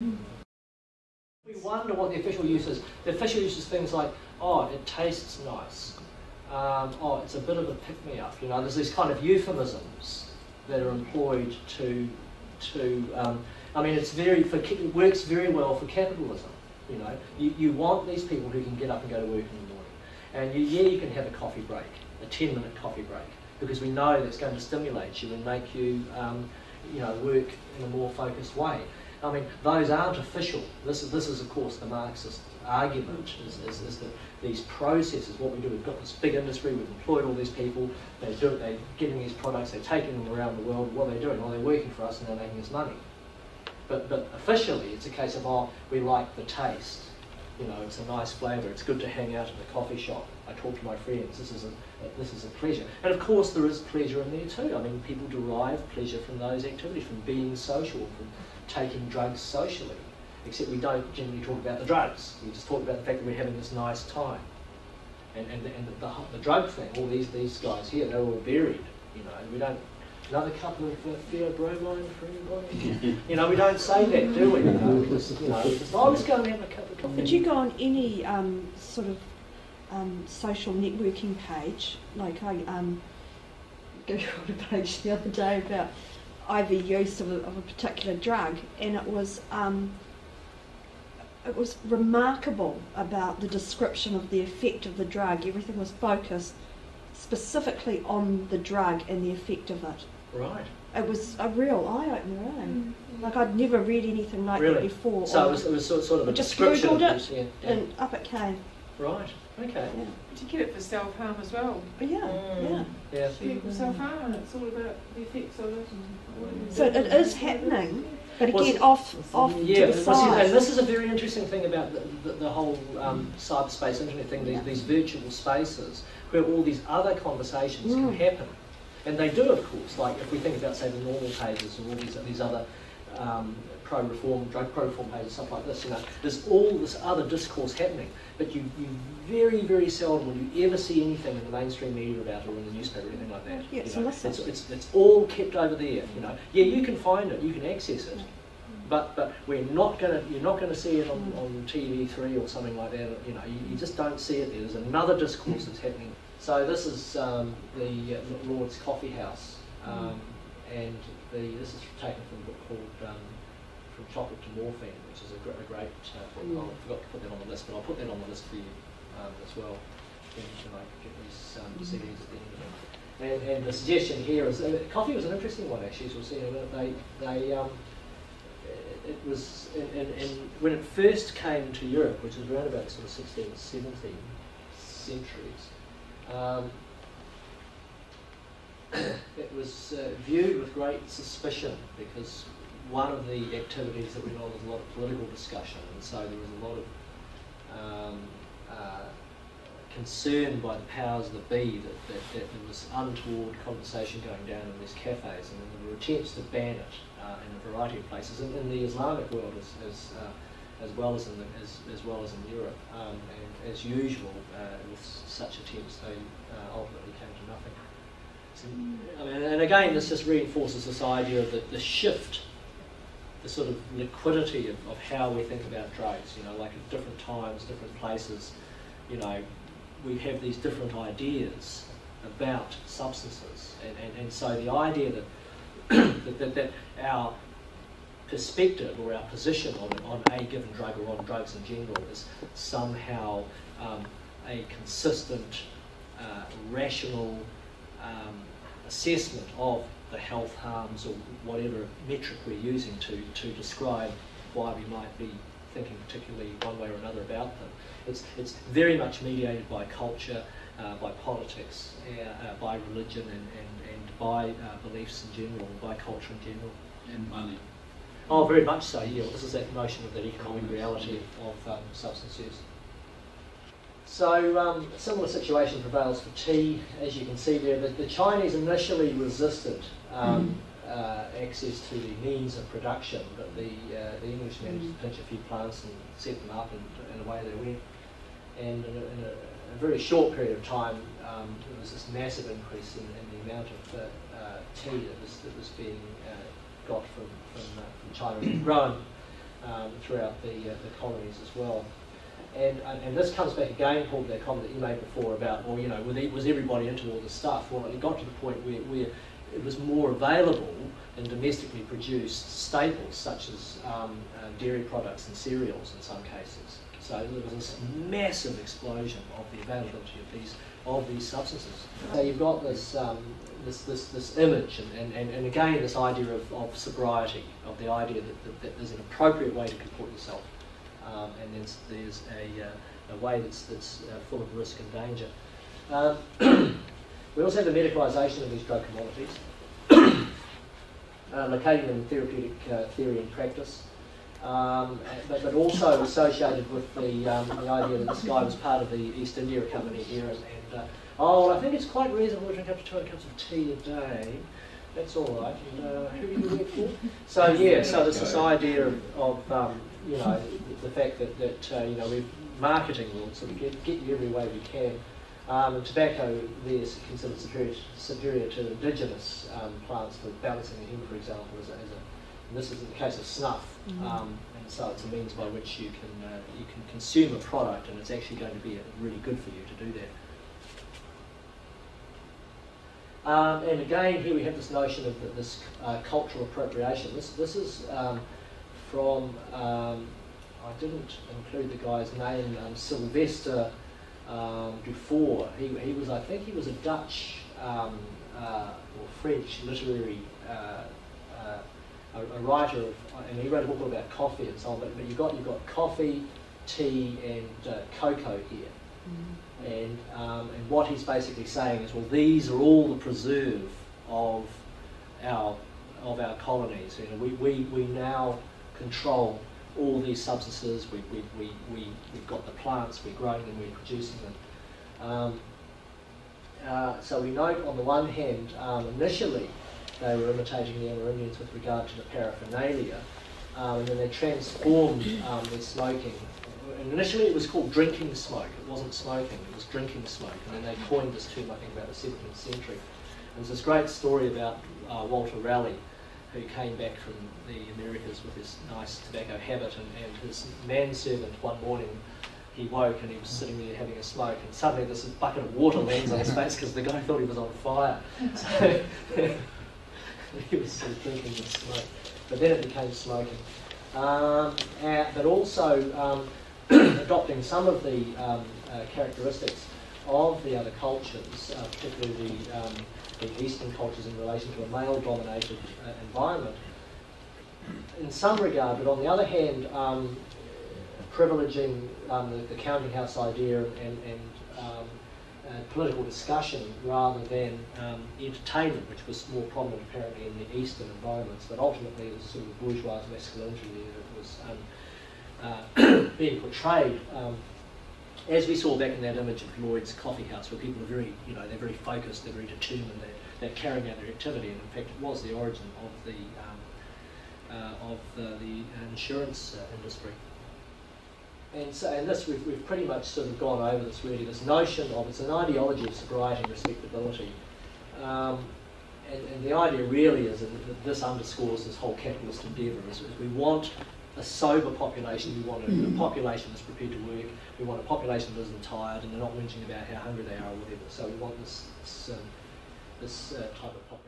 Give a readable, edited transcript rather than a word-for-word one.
We wonder what the official use is. The official use is things like, oh, it tastes nice. Oh, it's a bit of a pick-me-up. You know, there's these kind of euphemisms that are employed to I mean, it works very well for capitalism. You know, you want these people who can get up and go to work in the morning, and you can have a coffee break, a 10-minute coffee break, because we know that's going to stimulate you and make you, you know, work in a more focused way. I mean, those aren't official. This is of course the Marxist argument, is that these processes, what we do, we've got this big industry, we've employed all these people, they're getting these products, they're taking them around the world. What are they doing? Well, they're working for us and they're making us money. But officially, it's a case of, oh, we like the taste. You know, it's a nice flavour. It's good to hang out in the coffee shop. I talk to my friends. This is a pleasure. And of course, there is pleasure in there too. I mean, people derive pleasure from those activities, from being social, from taking drugs socially. Except we don't generally talk about the drugs. We just talk about the fact that we're having this nice time. And the drug thing, all these guys here, they're all buried. You know, we don't. Another couple of theobromine for anybody? You know, we don't say that, do we? I was going to have a cup of coffee. But you go on any sort of social networking page, like I googled a page the other day about IV use of a particular drug, and it was remarkable about the description of the effect of the drug. Everything was focused specifically on the drug and the effect of it. Right. It was a real eye-opener, eh? Like I'd never read anything like that before. So it was sort of a just description googled of it, this, and up it came. Right. Okay. Yeah. But you get it for self-harm as well. Yeah. People self-harm, and it's all about the effects of it. So it is happening, but again, off to the see, side. and this is a very interesting thing about the whole cyberspace internet thing, these virtual spaces where all these other conversations can happen. And they do, of course, like if we think about, say, the normal pages or all these other pro-reform, drug pro-reform pages, stuff like this, you know, there's all this other discourse happening, but you very, very seldom will you ever see anything in the mainstream media about it or in the newspaper or anything like that. Yeah, it's all kept over there, you know. Yeah, you can find it, you can access it, but you're not gonna see it on TV3 or something like that. You know, you just don't see it there. There's another discourse that's happening. So this is the Lord's Coffee House, and this is taken from a book called From Chocolate to Morphine, which is a great book. I forgot to put that on the list, but I'll put that on the list for you as well. When I get these CDs at the end of it. And the suggestion here is coffee was an interesting one actually. As we'll see in a minute. It was when it first came to Europe, which was around about the sort of 16th and 17th centuries. It was viewed with great suspicion because one of the activities that went on was a lot of political discussion, and so there was a lot of concern by the powers that be that there was untoward conversation going down in these cafes, and there were attempts to ban it in a variety of places in the Islamic world as well as in Europe, and as usual with such attempts they ultimately came to nothing. So, I mean, and again this just reinforces this idea of the shift, the sort of liquidity of how we think about drugs, you know, like at different times, different places, you know, we have these different ideas about substances, and so the idea that that our perspective or our position on a given drug or on drugs in general is somehow a consistent, rational assessment of the health harms or whatever metric we're using to describe why we might be thinking particularly one way or another about them. It's very much mediated by culture, by politics, by religion, and by beliefs in general, by culture in general. And money. Oh, very much so, yeah. Well, this is that notion of that economic reality of substance use. So a similar situation prevails for tea. As you can see there, the Chinese initially resisted access to the means of production, but the English managed to pinch a few plants and set them up, and away they went. And in a very short period of time, there was this massive increase in the amount of tea that was being got from China and grown throughout the colonies as well. And this comes back again, Paul, to that comment that you made before about, well, you know, was everybody into all this stuff? Well, it got to the point where it was more available in domestically produced staples such as dairy products and cereals in some cases. So there was this massive explosion of the availability of these substances. So you've got this this image and again this idea of sobriety, of the idea that there's an appropriate way to comport yourself, and then there's a way that's full of risk and danger. We also have the medicalisation of these drug commodities, locating them in therapeutic theory and practice, but also associated with the idea that this guy was part of the East India Company here, oh, I think it's quite reasonable to drink up to 200 cups of tea a day. That's all right. And who do you work for? So yeah, so there's this idea of you know, the fact that you know, marketing will sort of get you every way we can. And tobacco there is considered superior to indigenous plants for balancing the heme, for example, and this is in the case of snuff. And so it's a means by which you can consume a product, and it's actually going to be really good for you to do that. And again, here we have this notion of this cultural appropriation. This is from, I didn't include the guy's name, Sylvester Dufour. He was, I think he was a Dutch or French literary a writer, and he wrote a book about coffee and so on, but you've got coffee, tea and cocoa here. And what he's basically saying is, well, these are all the preserve of our colonies. You know, we now control all these substances. We've got the plants, we're growing them, we're producing them. So we note on the one hand, initially they were imitating the Amerindians with regard to the paraphernalia, and then they transformed their smoking. And initially it was called drinking smoke. It wasn't smoking, it was drinking smoke. And then they coined this term, I think, about the 17th century. There's this great story about Walter Raleigh, who came back from the Americas with his nice tobacco habit, and his manservant one morning, he woke and he was sitting there having a smoke, and suddenly this bucket of water lands on his face because the guy thought he was on fire. So he was sort of drinking the smoke. But then it became smoking. But also adopting some of the characteristics of the other cultures, particularly the Eastern cultures in relation to a male-dominated environment, in some regard, but on the other hand, privileging the counting house idea and political discussion rather than entertainment, which was more prominent apparently in the Eastern environments, but ultimately there was sort of bourgeois masculinity there that was being portrayed, as we saw back in that image of Lloyd's coffee house, where people are very, you know, they're very focused, they're very determined, they're carrying out their activity, and in fact it was the origin of the insurance industry. And so, and this we've pretty much sort of gone over this really. This notion of, it's an ideology of sobriety and respectability, and the idea really is that this underscores this whole capitalist endeavour. Is we want a sober population. We want a population that's prepared to work. We want a population that isn't tired and they're not whinging about how hungry they are or whatever. So we want this type of population.